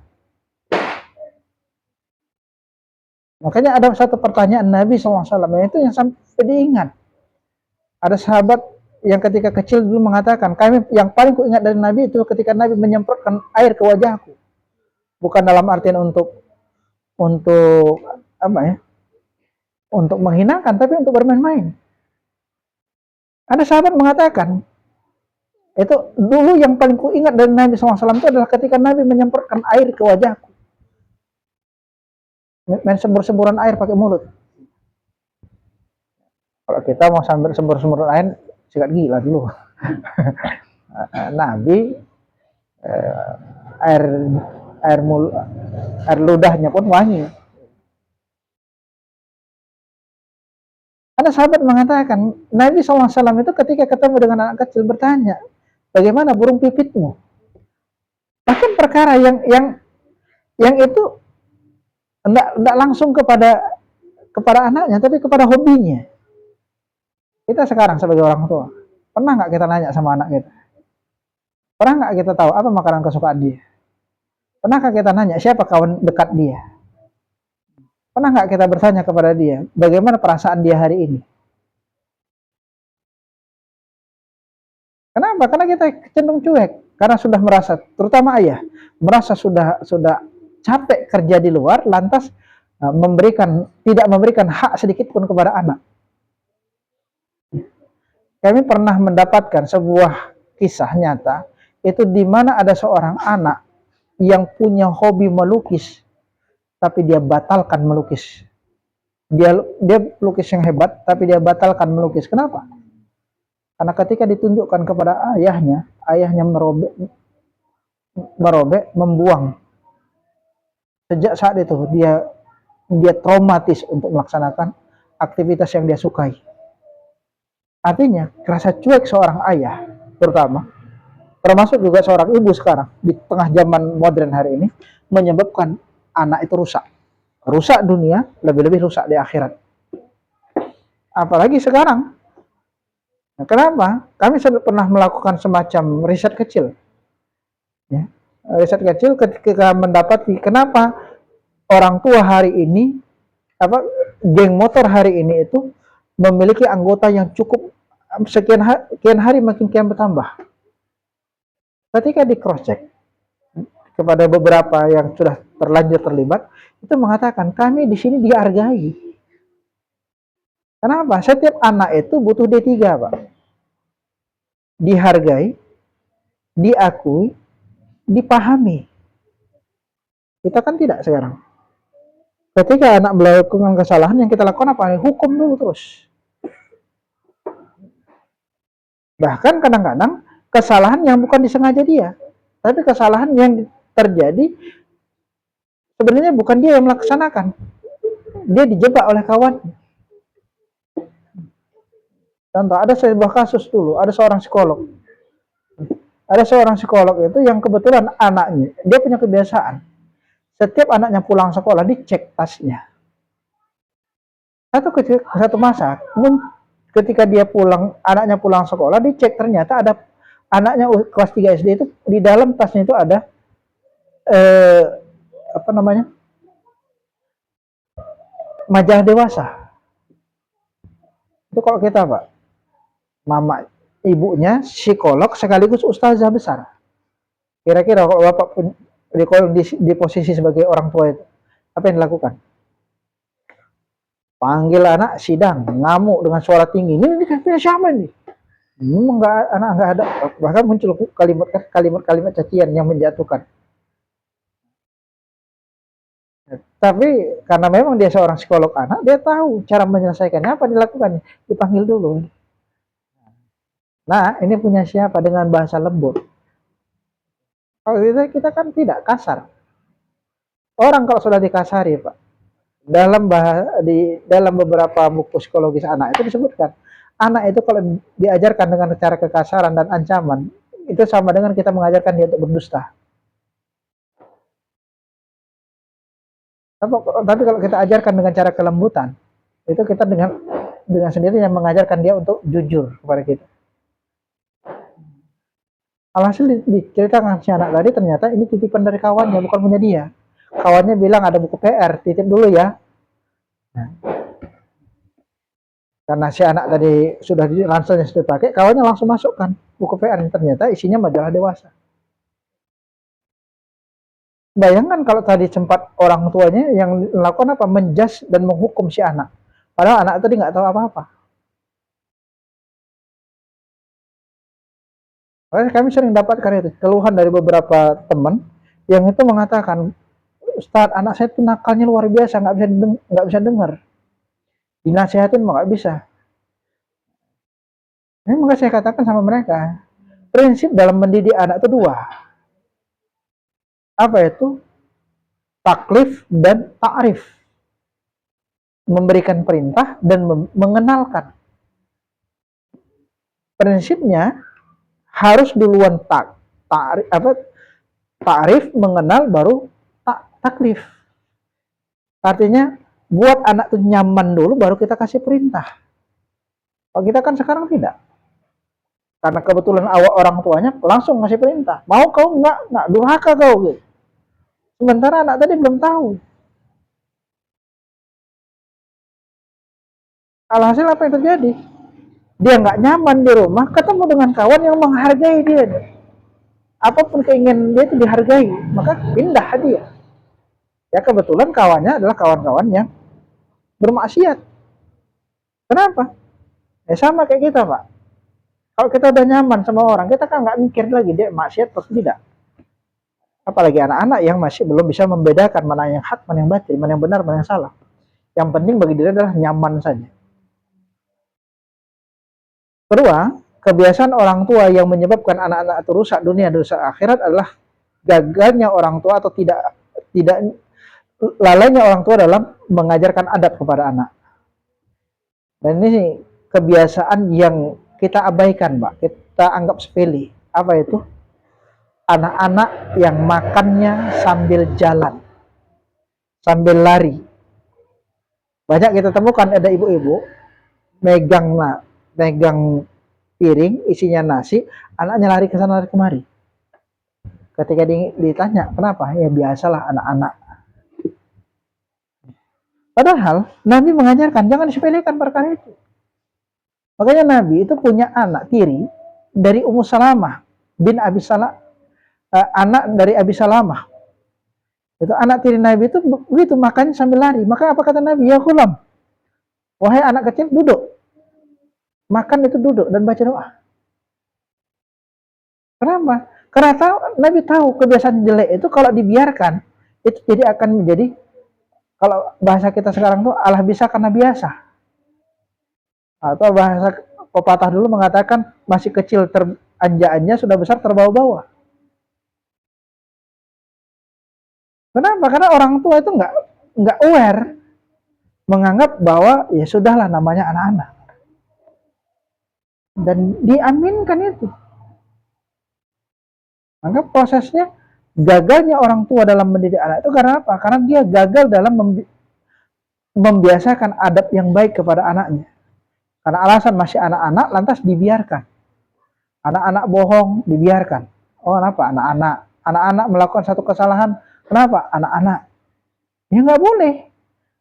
Makanya ada satu pertanyaan Nabi SAW itu yang sampai diingat. Ada sahabat yang ketika kecil dulu mengatakan, kami yang paling kuingat dari Nabi itu ketika Nabi menyemprotkan air ke wajahku. Bukan dalam artian untuk apa ya? Untuk menghinakan, tapi untuk bermain-main. Ada sahabat mengatakan, itu dulu yang paling kuingat dari Nabi SAW itu adalah ketika Nabi menyemprotkan air ke wajahku. Main sembur-semburan air pakai mulut. Kalau kita mau sambil sembur-semburan air, sikat gila dulu. Nabi air ludahnya pun wangi. Ada sahabat mengatakan, Nabi SAW itu ketika ketemu dengan anak kecil bertanya, bagaimana burung pipitmu? Bahkan perkara yang itu enggak langsung kepada anaknya, tapi kepada hobinya. Kita sekarang sebagai orang tua, pernah nggak kita nanya sama anak kita? Pernah nggak kita tahu apa makanan kesukaan dia? Pernahkah kita nanya siapa kawan dekat dia? Pernah nggak kita bertanya kepada dia, bagaimana perasaan dia hari ini? Kenapa? Karena kita cenderung cuek. Karena sudah merasa, terutama ayah, merasa sudah capek kerja di luar, lantas tidak memberikan hak sedikit pun kepada anak. Kami pernah mendapatkan sebuah kisah nyata, itu di mana ada seorang anak yang punya hobi melukis, tapi dia batalkan melukis. Dia pelukis yang hebat, tapi dia batalkan melukis. Kenapa? Karena ketika ditunjukkan kepada ayahnya merobek, membuang. Sejak saat itu dia traumatis untuk melaksanakan aktivitas yang dia sukai. Artinya, rasa cuek seorang ayah, termasuk juga seorang ibu sekarang, di tengah zaman modern hari ini, menyebabkan anak itu rusak. Rusak dunia, lebih-lebih rusak di akhirat. Apalagi sekarang. Nah, kenapa? Kami sudah pernah melakukan semacam riset kecil. Ya. Riset kecil ketika mendapati kenapa orang tua hari ini, geng motor hari ini itu memiliki anggota yang cukup sekian hari makin kian bertambah. Ketika di cross check kepada beberapa yang sudah terlanjur terlibat, itu mengatakan kami di sini dihargai. Kenapa? Setiap anak itu butuh D3, Pak. Dihargai, diakui, dipahami. Kita kan tidak sekarang. Ketika anak melakukan kesalahan, yang kita lakukan apa? Hukum dulu terus. Bahkan kadang-kadang kesalahan yang bukan disengaja dia, tapi kesalahan yang terjadi sebenarnya bukan dia yang melaksanakan. Dia dijebak oleh kawan. Contoh, ada sebuah kasus dulu, ada seorang psikolog. Ada seorang psikolog itu yang kebetulan anaknya, dia punya kebiasaan. Setiap anaknya pulang sekolah dicek tasnya. Satu masa, ketika dia pulang, anaknya pulang sekolah dicek, ternyata ada anaknya kelas 3 SD itu di dalam tasnya itu ada eh, apa namanya, majalah dewasa. Itu kalau kita Pak, mama ibunya psikolog sekaligus ustazah besar. Kira-kira kalau Bapak di posisi sebagai orang tua itu, apa yang dilakukan? Panggil anak sidang, ngamuk dengan suara tinggi. Ini punya siapa ini? Enggak, anak enggak ada. Bahkan muncul kalimat-kalimat cacian yang menjatuhkan. Tapi karena memang dia seorang psikolog anak, dia tahu cara menyelesaikannya, apa dilakukan? Dipanggil dulu. Nah, ini punya siapa, dengan bahasa lembut. Kalau kita kan tidak kasar. Orang kalau sudah dikasari, Pak, dalam beberapa buku psikologis anak itu disebutkan, anak itu kalau diajarkan dengan cara kekasaran dan ancaman, itu sama dengan kita mengajarkan dia untuk berdusta. Tapi kalau kita ajarkan dengan cara kelembutan, itu kita dengan sendirinya mengajarkan dia untuk jujur kepada kita. Alhasil diceritakan si anak tadi, ternyata ini titipan dari kawannya, bukan punya dia. Kawannya bilang ada buku PR, titip dulu ya. Nah, karena si anak tadi sudah di ranselnya sudah dipakai, kawannya langsung masukkan buku PR, ternyata isinya majalah dewasa. Bayangkan kalau tadi sempat orang tuanya yang melakukan apa? Menjas dan menghukum si anak. Padahal anak tadi nggak tahu apa-apa. Kami sering dapatkan itu keluhan dari beberapa teman yang itu mengatakan, Ustaz, anak saya itu nakalnya luar biasa, nggak bisa dengar, dinasehatin nggak bisa. Ini maka saya katakan sama mereka, prinsip dalam mendidik anak itu dua, apa itu? Taklif dan ta'rif. Memberikan perintah dan mengenalkan. Prinsipnya harus duluan ta'rif, mengenal, baru taklif. Artinya buat anak itu nyaman dulu, baru kita kasih perintah. Kalau kita kan sekarang tidak. Karena kebetulan orang tuanya langsung ngasih perintah. Mau kau nggak durhaka kau gitu. Sementara anak tadi belum tahu. Alhasil apa yang terjadi? Dia nggak nyaman di rumah, ketemu dengan kawan yang menghargai dia. Apapun keinginan dia itu dihargai, maka pindah dia. Ya kebetulan kawannya adalah kawan-kawan yang bermaksiat. Kenapa? Ya sama kayak kita, Pak. Kalau kita udah nyaman sama orang, kita kan nggak mikir lagi dia maksiat atau tidak. Apalagi anak-anak yang masih belum bisa membedakan mana yang hak, mana yang batil, mana yang benar, mana yang salah. Yang penting bagi dia adalah nyaman saja. Kedua, kebiasaan orang tua yang menyebabkan anak-anak itu rusak dunia dan rusak akhirat adalah gagalnya orang tua atau tidak lalainya orang tua dalam mengajarkan adab kepada anak. Dan ini kebiasaan yang kita abaikan, Pak. Kita anggap sepele. Apa itu? Anak-anak yang makannya sambil jalan, sambil lari. Banyak kita temukan ada ibu-ibu megang piring isinya nasi, anaknya lari ke sana lari kemari. Ketika ditanya kenapa, ya biasalah anak-anak. Padahal Nabi mengajarkan jangan disepelekan perkara itu. Makanya Nabi itu punya anak tiri dari Ummu Salamah bin Abi Salamah, anak dari Abi Salamah. Itu anak tiri Nabi itu begitu makannya sambil lari. Maka apa kata Nabi? Ya ghulam, wahai anak kecil, duduk. Makan itu duduk dan baca doa. Kenapa? Karena Nabi tahu kebiasaan jelek itu kalau dibiarkan, itu jadi akan menjadi, kalau bahasa kita sekarang tuh, alah bisa karena biasa. Atau bahasa pepatah dulu mengatakan, masih kecil anja-anja, sudah besar terbawa-bawa. Kenapa? Karena orang tua itu nggak aware, menganggap bahwa ya sudahlah namanya anak-anak. Dan diaminkan itu. Maka prosesnya Gagalnya orang tua dalam mendidik anak itu karena apa? Karena dia gagal dalam membiasakan adab yang baik kepada anaknya. Karena alasan masih anak-anak, lantas dibiarkan. Anak-anak bohong, dibiarkan. Oh, kenapa? Anak-anak. Anak-anak melakukan satu kesalahan, kenapa? Anak-anak. Ya nggak boleh.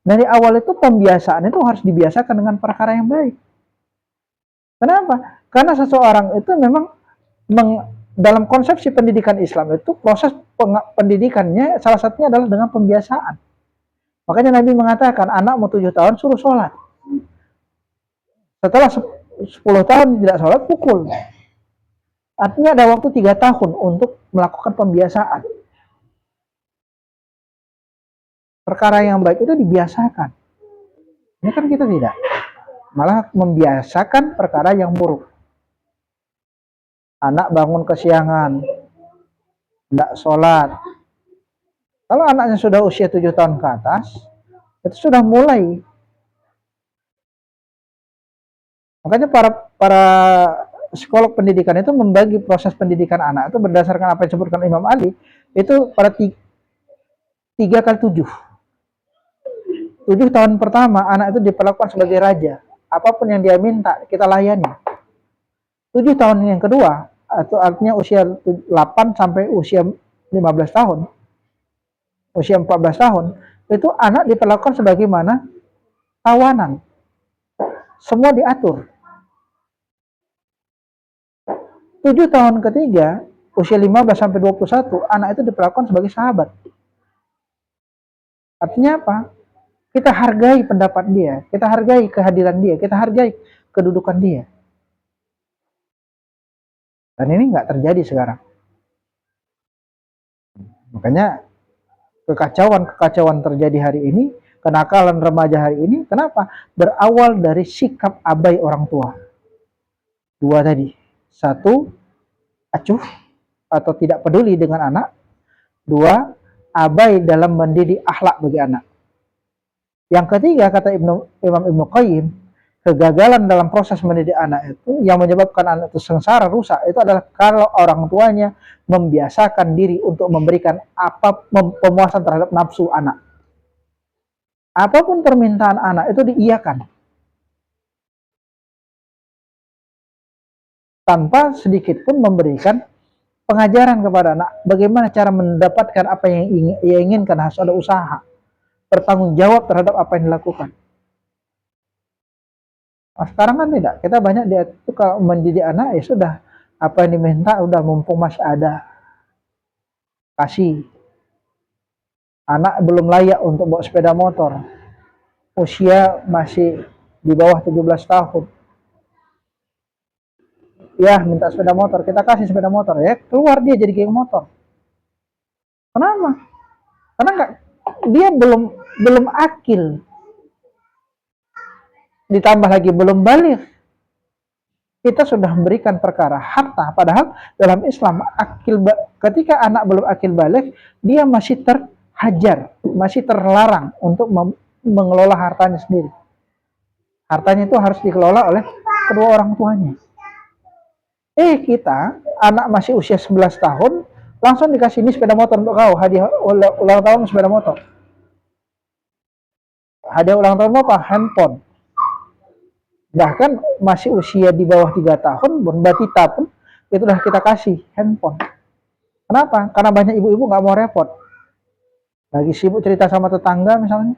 Dari awal itu pembiasaan itu harus dibiasakan dengan perkara yang baik. Kenapa? Karena seseorang itu memang dalam konsepsi pendidikan Islam itu proses pendidikannya salah satunya adalah dengan pembiasaan. Makanya Nabi mengatakan anak mau 7 tahun suruh sholat. Setelah 10 tahun tidak sholat, pukul. Artinya ada waktu 3 tahun untuk melakukan pembiasaan. Perkara yang baik itu dibiasakan. Ini kan kita tidak. Malah membiasakan perkara yang buruk. Anak bangun kesiangan, tidak sholat. Kalau anaknya sudah usia 7 tahun ke atas, itu sudah mulai. Makanya para psikolog pendidikan itu membagi proses pendidikan anak itu berdasarkan apa yang disebutkan Imam Ali, itu pada 3x7. 7 tahun pertama anak itu diperlakukan sebagai raja. Apapun yang dia minta, kita layani. 7 tahun yang kedua, atau artinya usia 8 sampai usia 15 tahun, usia 14 tahun, itu anak diperlakukan sebagaimana tawanan. Semua diatur. 7 tahun ketiga, usia 15 sampai 21, anak itu diperlakukan sebagai sahabat. Artinya apa? Kita hargai pendapat dia, kita hargai kehadiran dia, kita hargai kedudukan dia. Dan ini nggak terjadi sekarang. Makanya kekacauan terjadi hari ini, kenakalan remaja hari ini, kenapa? Berawal dari sikap abai orang tua. 2 tadi. 1, acuh atau tidak peduli dengan anak. 2, abai dalam mendidik akhlak bagi anak. Yang ketiga, kata Imam Ibnu Qayyim, kegagalan dalam proses mendidik anak itu yang menyebabkan anak itu sengsara, rusak, itu adalah kalau orang tuanya membiasakan diri untuk memberikan pemuasan terhadap nafsu anak. Apapun permintaan anak itu diiyakan. Tanpa sedikit pun memberikan pengajaran kepada anak bagaimana cara mendapatkan apa yang ia inginkan, harus ada usaha. Bertanggung jawab terhadap apa yang dilakukan. Nah, sekarang kan tidak. Kita banyak dia itu kalau mendidik anak ya sudah apa yang diminta udah mumpung masih ada. Kasih. Anak belum layak untuk bawa sepeda motor. Usia masih di bawah 17 tahun. Ya, minta sepeda motor, kita kasih sepeda motor ya, keluar dia jadi geng motor. Kenapa? Karena dia belum akil. Ditambah lagi belum balik. Kita sudah memberikan perkara harta, padahal dalam Islam ketika anak belum akil balik, dia masih terhajar, masih terlarang untuk mengelola hartanya sendiri. Hartanya itu harus dikelola oleh kedua orang tuanya. Kita anak masih usia 11 tahun langsung dikasih ini sepeda motor untuk kau, hadiah ulang tahun sepeda motor. Hadiah ulang tahun apa? Handphone. Bahkan masih usia di bawah 3 tahun, batita pun itu udah kita kasih handphone. Kenapa? Karena banyak ibu-ibu nggak mau repot. Lagi sibuk cerita sama tetangga misalnya,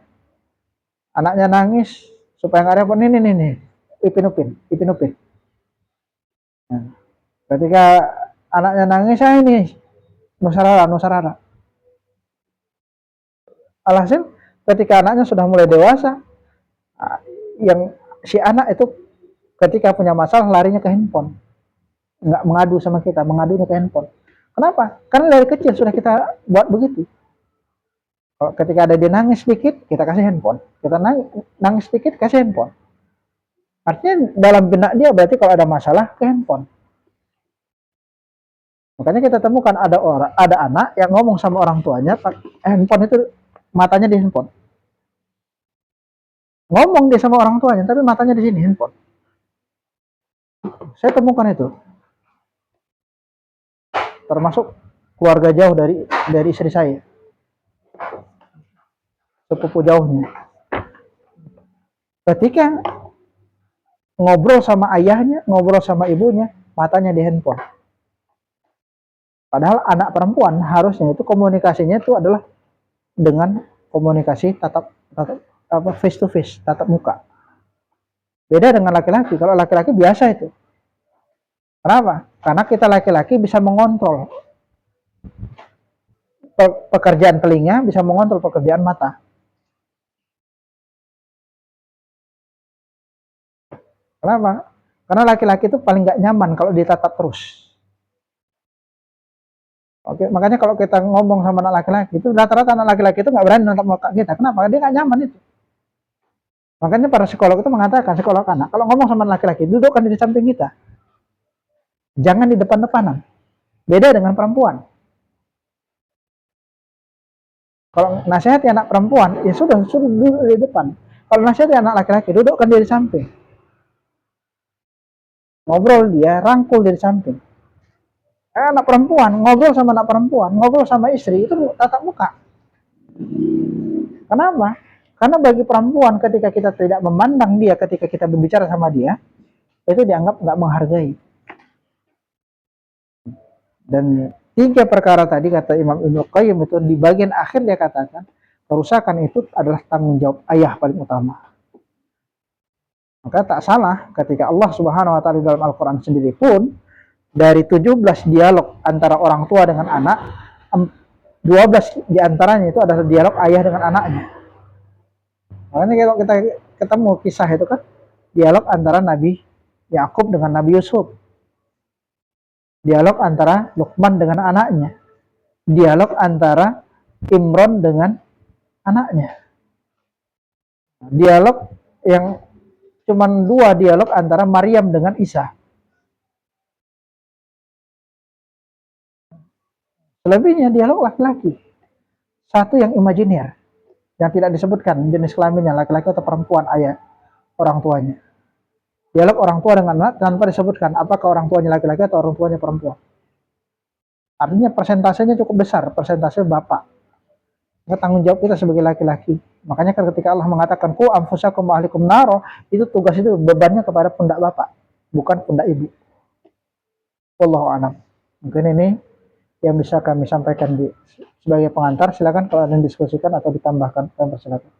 anaknya nangis supaya nggak repot. Nih, Ipin Upin. Nah, ketika anaknya nangis, ini Nusarara. Alhasil ketika anaknya sudah mulai dewasa, yang si anak itu ketika punya masalah larinya ke handphone, nggak mengadu sama kita, mengadunya ke handphone. Kenapa? Karena dari kecil sudah kita buat begitu. Kalau ketika ada dia nangis sedikit, kita kasih handphone. Kita nangis sedikit, kasih handphone. Artinya dalam benak dia berarti kalau ada masalah ke handphone. Makanya kita temukan ada anak yang ngomong sama orang tuanya, handphone itu matanya di handphone. Ngomong dia sama orang tuanya, tapi matanya di sini handphone. Saya temukan itu. Termasuk keluarga jauh dari istri saya, sepupu jauhnya. Ketika ngobrol sama ayahnya, ngobrol sama ibunya, matanya di handphone. Padahal anak perempuan harusnya itu komunikasinya itu adalah dengan komunikasi tatap face to face, tatap muka. Beda dengan laki-laki. Kalau laki-laki biasa itu. Kenapa? Karena kita laki-laki bisa mengontrol pekerjaan telinga, bisa mengontrol pekerjaan mata. Kenapa? Karena laki-laki itu paling nggak nyaman kalau ditatap terus. Oke, makanya kalau kita ngomong sama anak laki-laki itu rata-rata anak laki-laki itu nggak berani natap muka kita. Kenapa? Dia nggak nyaman itu. Makanya para psikolog itu mengatakan, psikolog anak, kalau ngomong sama laki-laki, dudukkan di samping kita. Jangan di depan-depanan. Beda dengan perempuan. Kalau nasihati anak perempuan, ya sudah duduk di depan. Kalau nasihati anak laki-laki, dudukkan dia di samping. Ngobrol dia, rangkul dia di samping. Anak perempuan, ngobrol sama anak perempuan, ngobrol sama istri, itu tatap muka. Kenapa? Karena bagi perempuan ketika kita tidak memandang dia, ketika kita berbicara sama dia, itu dianggap nggak menghargai. Dan 3 perkara tadi kata Imam Ibnu Qayyim itu di bagian akhir dia katakan, kerusakan itu adalah tanggung jawab ayah paling utama. Maka tak salah ketika Allah Subhanahu wa taala dalam Al-Qur'an sendiri pun dari 17 dialog antara orang tua dengan anak, 12 diantaranya itu adalah dialog ayah dengan anaknya. Makanya kalau kita ketemu kisah itu kan dialog antara Nabi Yakub dengan Nabi Yusuf, dialog antara Luqman dengan anaknya, dialog antara Imron dengan anaknya, dialog yang cuman 2 dialog antara Maryam dengan Isa. Selebihnya dialog laki-laki. Satu yang imajiner, yang tidak disebutkan jenis kelaminnya laki-laki atau perempuan ayah orang tuanya. Dialog orang tua dengan anak tanpa disebutkan apakah orang tuanya laki-laki atau orang tuanya perempuan. Artinya persentasenya cukup besar, persentase bapak. Ini tanggung jawab kita sebagai laki-laki. Makanya kan ketika Allah mengatakan ku anfusakum wa ahlikum naro, itu tugas itu bebannya kepada pundak bapak, bukan pundak ibu. Wallahu a'lam. Mungkin ini yang bisa kami sampaikan sebagai pengantar. Silakan kalau ada yang diskusikan atau ditambahkan, kami persilakan.